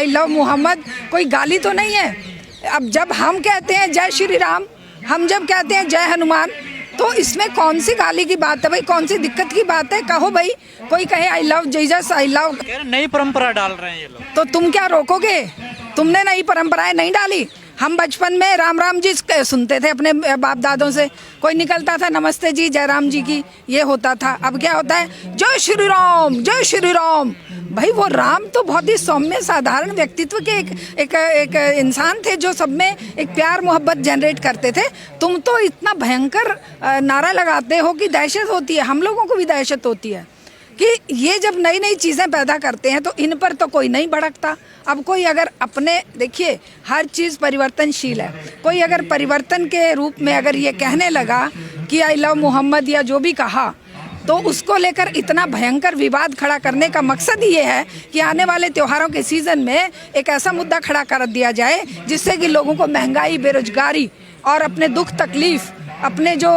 I love Mohammad कोई गाली तो नहीं है। अब जब हम कहते हैं जय श्री राम, हम जब कहते हैं जय हनुमान, तो इसमें कौन सी गाली की बात है भाई, कौन सी दिक्कत की बात है? कहो भाई, कोई कहे I love Jesus, I love. नई परंपरा डाल रहे हैं ये लोग, तो तुम क्या रोकोगे? तुमने नई परंपराएं नहीं डाली। हम बचपन में राम राम जी सुनते थे अपने बाप दादों से, कोई निकलता था नमस्ते जी जय राम जी की, ये होता था। अब क्या होता है जय श्री राम, जय श्री राम। भाई वो राम तो बहुत ही सौम्य साधारण व्यक्तित्व के एक इंसान थे जो सब में एक प्यार मोहब्बत जनरेट करते थे। तुम तो इतना भयंकर नारा लगाते हो कि दहशत होती है, हम लोगों को भी दहशत होती है कि ये जब नई नई चीज़ें पैदा करते हैं तो इन पर तो कोई नहीं भड़कता। अब कोई अगर अपने, देखिए हर चीज़ परिवर्तनशील है, कोई अगर परिवर्तन के रूप में अगर ये कहने लगा कि आई लव मोहम्मद या जो भी कहा, तो उसको लेकर इतना भयंकर विवाद खड़ा करने का मकसद ये है कि आने वाले त्योहारों के सीज़न में एक ऐसा मुद्दा खड़ा कर दिया जाए जिससे कि लोगों को महंगाई, बेरोजगारी और अपने दुख तकलीफ़, अपने जो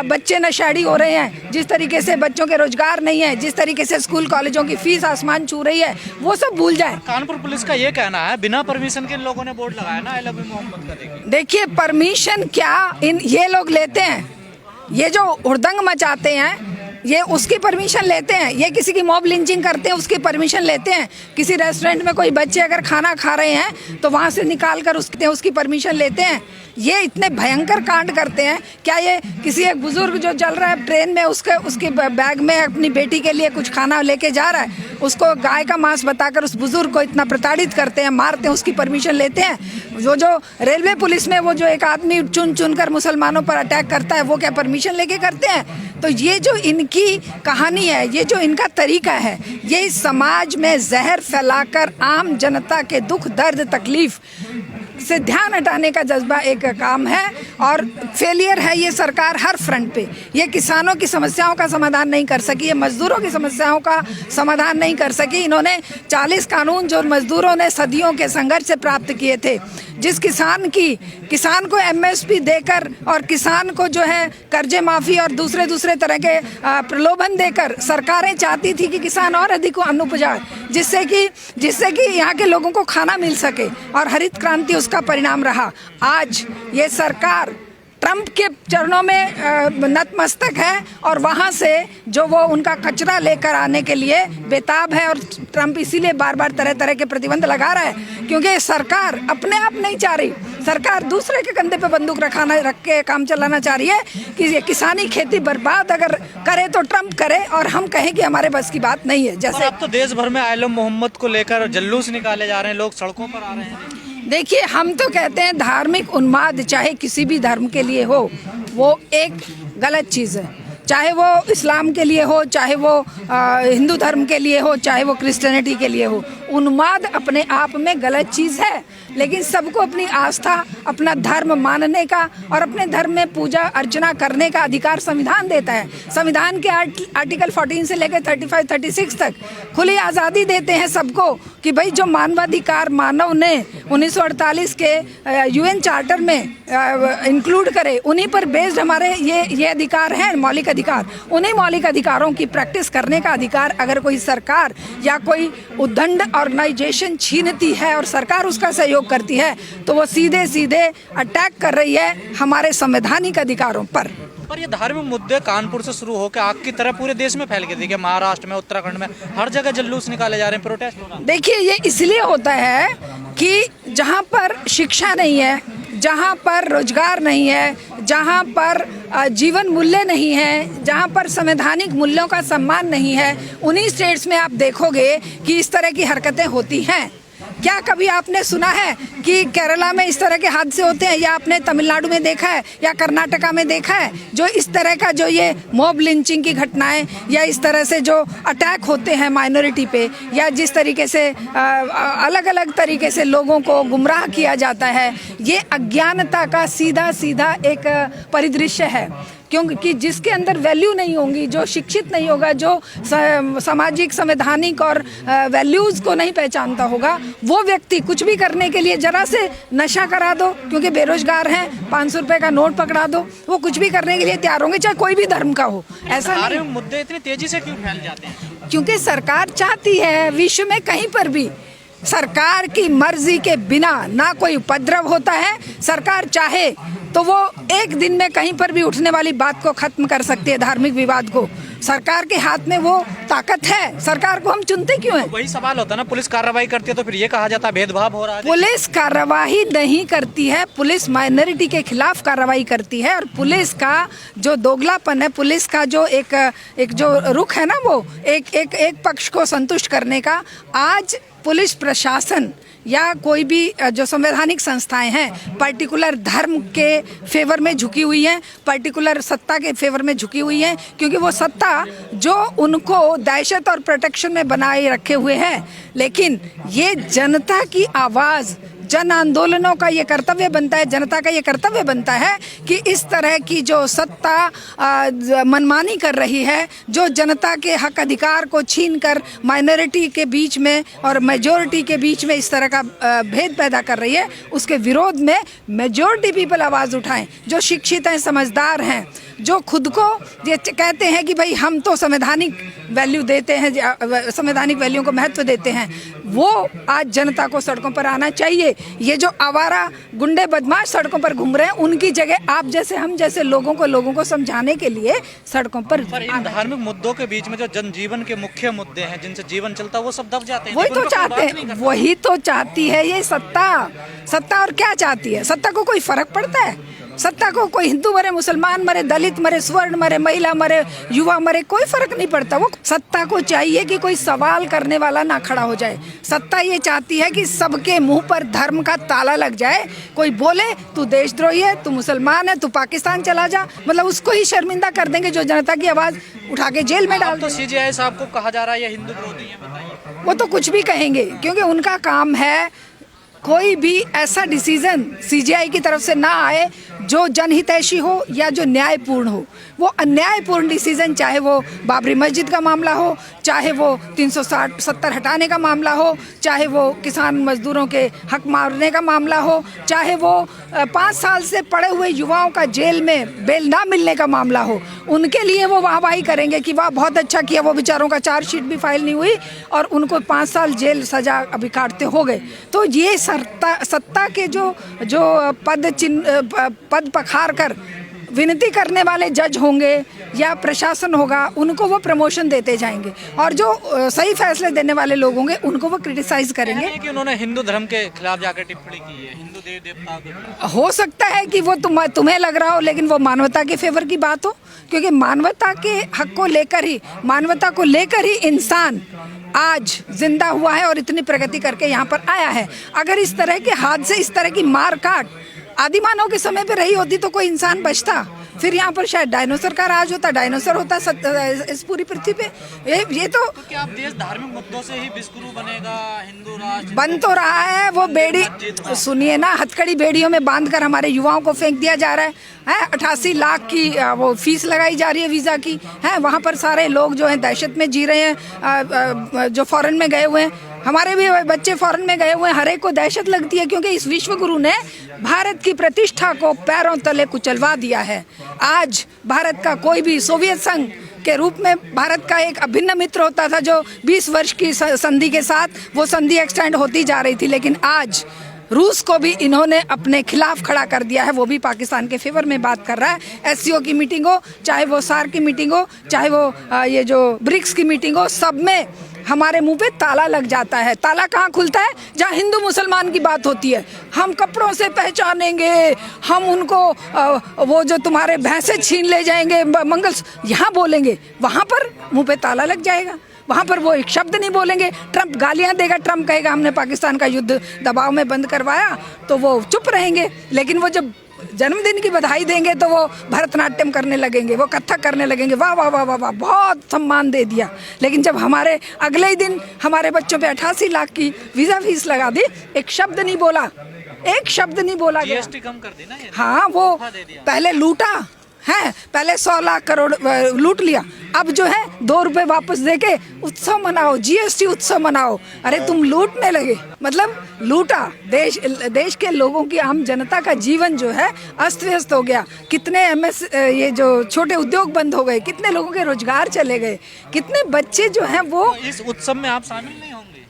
बच्चे नशाड़ी हो रहे हैं, जिस तरीके से बच्चों के रोजगार नहीं है, जिस तरीके से स्कूल कॉलेजों की फीस आसमान छू रही है, वो सब भूल जाए। कानपुर पुलिस का ये कहना है बिना परमिशन के इन लोगों ने बोर्ड लगाया ना आई लव मोहम्मद का। देखिए परमिशन क्या ये लोग लेते हैं, ये जो हुड़दंग मचाते हैं ये उसकी परमिशन लेते हैं, ये किसी की मॉब लिंचिंग करते हैं उसकी परमिशन लेते हैं, किसी रेस्टोरेंट में कोई बच्चे अगर खाना खा रहे हैं तो वहाँ से निकाल कर उसकी परमिशन लेते हैं। ये इतने भयंकर कांड करते हैं। क्या ये किसी एक बुजुर्ग जो चल रहा है ट्रेन में उसके बैग में अपनी बेटी के लिए कुछ खाना लेके जा रहा है, उसको गाय का मांस बताकर उस बुजुर्ग को इतना प्रताड़ित करते हैं, मारते हैं, उसकी परमिशन लेते हैं? जो रेलवे पुलिस में वो जो एक आदमी चुन चुन कर मुसलमानों पर अटैक करता है, वो क्या परमिशन लेके करते हैं? तो ये जो इनकी कहानी है, ये जो इनका तरीका है, ये इस समाज में जहर फैलाकर आम जनता के दुख दर्द तकलीफ से ध्यान हटाने का जज्बा एक काम है और फेलियर है ये सरकार हर फ्रंट पे। ये किसानों की समस्याओं का समाधान नहीं कर सकी, ये मजदूरों की समस्याओं का समाधान नहीं कर सकी। इन्होंने 40 कानून जो मजदूरों ने सदियों के संघर्ष से प्राप्त किए थे, जिस किसान को एमएसपी देकर और किसान को जो है कर्जे माफ़ी और दूसरे तरह के प्रलोभन देकर सरकारें चाहती थी कि किसान और अधिक अन्न उपजाए, जिससे कि यहाँ के लोगों को खाना मिल सके, और हरित क्रांति उसका परिणाम रहा। आज ये सरकार ट्रंप के चरणों में नतमस्तक है और वहाँ से जो वो उनका कचरा लेकर आने के लिए बेताब है, और ट्रंप इसीलिए बार बार तरह तरह के प्रतिबंध लगा रहा है क्योंकि सरकार अपने आप नहीं चाह रही, सरकार दूसरे के कंधे पे बंदूक रख के काम चलाना चाह रही है कि ये किसानी खेती बर्बाद अगर करे तो ट्रंप करे और हम कहें कि हमारे बस की बात नहीं है। जैसे अब तो देश भर में आई लव मोहम्मद को लेकर जुलूस निकाले जा रहे हैं, लोग सड़कों पर आ रहे हैं। देखिए हम तो कहते हैं धार्मिक उन्माद चाहे किसी भी धर्म के लिए हो, वो एक गलत चीज़ है, चाहे वो इस्लाम के लिए हो, चाहे वो हिंदू धर्म के लिए हो, चाहे वो क्रिश्चियनिटी के लिए हो। उन्माद अपने आप में गलत चीज़ है, लेकिन सबको अपनी आस्था, अपना धर्म मानने का और अपने धर्म में पूजा अर्चना करने का अधिकार संविधान देता है। संविधान के आर्टिकल 14 से लेकर 35, 36 तक खुली आज़ादी देते हैं सबको कि भाई जो मानवाधिकार मानव ने 1948 के यूएन चार्टर में इंक्लूड करे, उन्हीं पर बेस्ड हमारे ये अधिकार हैं, मौलिक अधिकार। उन्हीं मौलिक अधिकारों की प्रैक्टिस करने का अधिकार अगर कोई सरकार या कोई उद्दंड ऑर्गेनाइजेशन छीनती है और सरकार उसका सहयोग करती है, तो वो सीधे सीधे अटैक कर रही है हमारे संवैधानिक अधिकारों पर। पर ये धार्मिक मुद्दे कानपुर से शुरू होकर आग की तरह पूरे देश में फैल गए। देखिए महाराष्ट्र में, उत्तराखंड में, हर जगह जुलूस निकाले जा रहे हैं, प्रोटेस्ट हो रहा है। देखिए ये इसलिए होता है कि जहाँ पर शिक्षा नहीं है, जहाँ पर रोजगार नहीं है, जहाँ पर जीवन मूल्य नहीं है, जहाँ पर संवैधानिक मूल्यों का सम्मान नहीं है, उन्हीं स्टेट्स में आप देखोगे कि इस तरह की हरकतें होती हैं। क्या कभी आपने सुना है कि केरला में इस तरह के हादसे होते हैं, या आपने तमिलनाडु में देखा है या कर्नाटका में देखा है जो इस तरह का जो ये मॉब लिंचिंग की घटनाएं या इस तरह से जो अटैक होते हैं माइनॉरिटी पे, या जिस तरीके से अलग अलग तरीके से लोगों को गुमराह किया जाता है, ये अज्ञानता का सीधा सीधा एक परिदृश्य है। क्योंकि जिसके अंदर वैल्यू नहीं होंगी, जो शिक्षित नहीं होगा, जो सामाजिक संवैधानिक और वैल्यूज़ को नहीं पहचानता होगा, वो व्यक्ति कुछ भी करने के लिए जरा से नशा करा दो, क्योंकि बेरोजगार हैं, 500 रुपये का नोट पकड़ा दो, वो कुछ भी करने के लिए तैयार होंगे, चाहे कोई भी धर्म का हो। ऐसा नहीं। मुद्दे इतनी तेजी से क्यों फैल जाते हैं? क्योंकि सरकार चाहती है विश्व में कहीं पर भी सरकार की मर्जी के बिना ना कोई उपद्रव होता है। सरकार चाहे तो वो एक दिन में कहीं पर भी उठने वाली बात को खत्म कर सकती है, धार्मिक विवाद को। सरकार के हाथ में वो ताकत है। सरकार को हम चुनते क्यों हैं? वही सवाल होता है ना, पुलिस कार्रवाई करती है तो फिर ये कहा जाता है भेदभाव हो रहा है। पुलिस कार्रवाई नहीं करती है, पुलिस माइनॉरिटी के खिलाफ कार्रवाई करती है। और पुलिस का जो दोगलापन है, पुलिस का जो एक जो रुख है ना, वो एक पक्ष को संतुष्ट करने का, आज पुलिस प्रशासन या कोई भी जो संवैधानिक संस्थाएं हैं पर्टिकुलर धर्म के फेवर में झुकी हुई हैं, पर्टिकुलर सत्ता के फेवर में झुकी हुई हैं, क्योंकि वो सत्ता जो उनको दहशत और प्रोटेक्शन में बनाए रखे हुए है। लेकिन ये जनता की आवाज़, जन आंदोलनों का ये कर्तव्य बनता है, जनता का ये कर्तव्य बनता है कि इस तरह की जो सत्ता मनमानी कर रही है, जो जनता के हक अधिकार को छीनकर माइनॉरिटी के बीच में और मेजॉरिटी के बीच में इस तरह का भेद पैदा कर रही है, उसके विरोध में मेजॉरिटी पीपल आवाज़ उठाएं। जो शिक्षित हैं, समझदार हैं, जो खुद को ये कहते हैं कि भाई हम तो संवैधानिक वैल्यू देते हैं, संवैधानिक वैल्यू को महत्व देते हैं, वो आज जनता को सड़कों पर आना चाहिए। ये जो आवारा गुंडे बदमाश सड़कों पर घूम रहे हैं, उनकी जगह आप जैसे हम जैसे लोगों को समझाने के लिए सड़कों पर इन धार्मिक मुद्दों के बीच में जो जनजीवन के मुख्य मुद्दे हैं जिनसे जीवन चलता है, वो सब दब जाते हैं। वही तो चाहते हैं, वही तो चाहती है ये सत्ता। और क्या चाहती है? सत्ता को कोई फर्क पड़ता है? सत्ता को कोई हिंदू मरे, मुसलमान मरे, दलित मरे, स्वर्ण मरे, महिला मरे, युवा मरे, कोई फर्क नहीं पड़ता। वो सत्ता को चाहिए कि कोई सवाल करने वाला ना खड़ा हो जाए। सत्ता ये चाहती है कि सबके मुंह पर धर्म का ताला लग जाए। कोई बोले तू देशद्रोही है, तू मुसलमान है, तू पाकिस्तान चला जा, मतलब उसको ही शर्मिंदा कर देंगे। जो जनता की आवाज उठा के जेल में डाल तो सीजेआई साहब को कहा जा रहा है ये हिंदू विरोधी है, बताइए। वो तो कुछ भी कहेंगे, क्योंकि उनका काम है कोई भी ऐसा डिसीजन सीजीआई की तरफ से ना आए जो जनहितैषी हो या जो न्यायपूर्ण हो। वो अन्यायपूर्ण डिसीजन, चाहे वो बाबरी मस्जिद का मामला हो, चाहे वो 370 हटाने का मामला हो, चाहे वो किसान मजदूरों के हक मारने का मामला हो, चाहे वो 5 साल से पड़े हुए युवाओं का जेल में बेल ना मिलने का मामला हो, उनके लिए वो वाहवाही करेंगे कि वाह बहुत अच्छा किया, वो बेचारों का चार्जशीट भी फाइल नहीं हुई और उनको 5 साल जेल सजा अभी काटते हो गए। तो ये सत्ता के जो पद पखार कर विनती करने वाले जज होंगे या प्रशासन होगा, उनको वो प्रमोशन देते जाएंगे, और जो सही फैसले देने वाले लोग होंगे उनको वो क्रिटिसाइज करेंगे कि उन्होंने हिंदू धर्म के खिलाफ जाकर टिप्पणी की है, हिंदू देव देवता। हो सकता है कि वो तुम्हें लग रहा हो, लेकिन वो मानवता के फेवर की बात हो, क्योंकि मानवता के हक को लेकर ही, मानवता को लेकर ही इंसान आज जिंदा हुआ है और इतनी प्रगति करके यहाँ पर आया है। अगर इस तरह के हादसे, इस तरह की मार काट आदिमानव के समय पे रही होती तो कोई इंसान बचता, फिर यहाँ पर शायद डायनासोर का राज होता, डायनासोर होता इस पूरी पृथ्वी पे। ये तो क्या देश धार्मिक मुद्दों से ही विश्वगुरु बनेगा, हिंदू राष्ट्र बन तो रहा है। वो बेड़ी सुनिए ना, हथकड़ी बेड़ियों में बांधकर हमारे युवाओं को फेंक दिया जा रहा है। 88 लाख की वो फीस लगाई जा रही है वीज़ा की, है वहाँ पर सारे लोग जो हैं दहशत में जी रहे हैं, जो फॉरेन में गए हुए हैं। हमारे भी बच्चे फॉरेन में गए हुए हैं, हर एक को दहशत लगती है, क्योंकि इस विश्वगुरु ने भारत की प्रतिष्ठा को पैरों तले कुचलवा दिया है। आज भारत का कोई भी सोवियत संघ के रूप में भारत का एक अभिन्न मित्र होता था, जो 20 वर्ष की संधि के साथ वो संधि एक्सटेंड होती जा रही थी, लेकिन आज रूस को भी इन्होंने अपने खिलाफ खड़ा कर दिया है। वो भी पाकिस्तान के फेवर में बात कर रहा है। एससीओ की मीटिंग हो, चाहे वो सार्क की मीटिंग हो, चाहे वो ये जो ब्रिक्स की मीटिंग हो, सब में हमारे मुंह पे ताला लग जाता है। ताला कहाँ खुलता है? जहाँ हिंदू मुसलमान की बात होती है। हम कपड़ों से पहचानेंगे, हम उनको वो जो तुम्हारे भैंसे छीन ले जाएंगे, यहाँ बोलेंगे, वहाँ पर मुंह पे ताला लग जाएगा। वहाँ पर वो एक शब्द नहीं बोलेंगे। ट्रंप गालियाँ देगा, ट्रंप कहेगा हमने पाकिस्तान का युद्ध दबाव में बंद करवाया, तो वो चुप रहेंगे। लेकिन वो जब जन्मदिन की बधाई देंगे तो वो भरतनाट्यम करने लगेंगे, वो कथक करने लगेंगे, वाह वाह वाह वाह वाह, बहुत सम्मान दे दिया। लेकिन जब हमारे अगले ही दिन हमारे बच्चों पे 88 लाख की वीज़ा फीस लगा दी, एक शब्द नहीं बोला, एक शब्द नहीं बोला गया। जीएसटी कम कर दी ना ये। हाँ, वो पहले लूटा है, पहले 100 लाख करोड़ लूट लिया, अब जो है 2 रुपए वापस देके उत्सव मनाओ, जीएसटी उत्सव मनाओ। अरे तुम लूटने लगे, मतलब लूटा। देश के लोगों की, आम जनता का जीवन जो है अस्त व्यस्त हो गया। कितने ये जो छोटे उद्योग बंद हो गए, कितने लोगों के रोजगार चले गए, कितने बच्चे जो हैं वो। इस उत्सव में आप शामिल नहीं होंगे?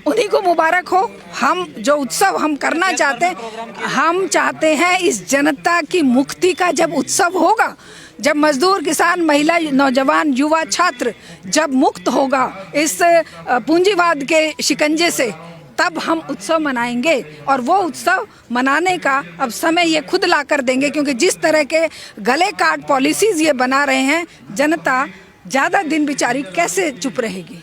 उन्हीं को मुबारक हो। हम जो उत्सव हम करना चाहते हैं, हम चाहते हैं इस जनता की मुक्ति का जब उत्सव होगा, जब मजदूर, किसान, महिला, नौजवान, युवा, छात्र जब मुक्त होगा इस पूंजीवाद के शिकंजे से, तब हम उत्सव मनाएंगे। और वो उत्सव मनाने का अब समय ये खुद ला कर देंगे, क्योंकि जिस तरह के गले काट पॉलिसीज ये बना रहे हैं, जनता ज़्यादा दिन बेचारी कैसे चुप रहेगी।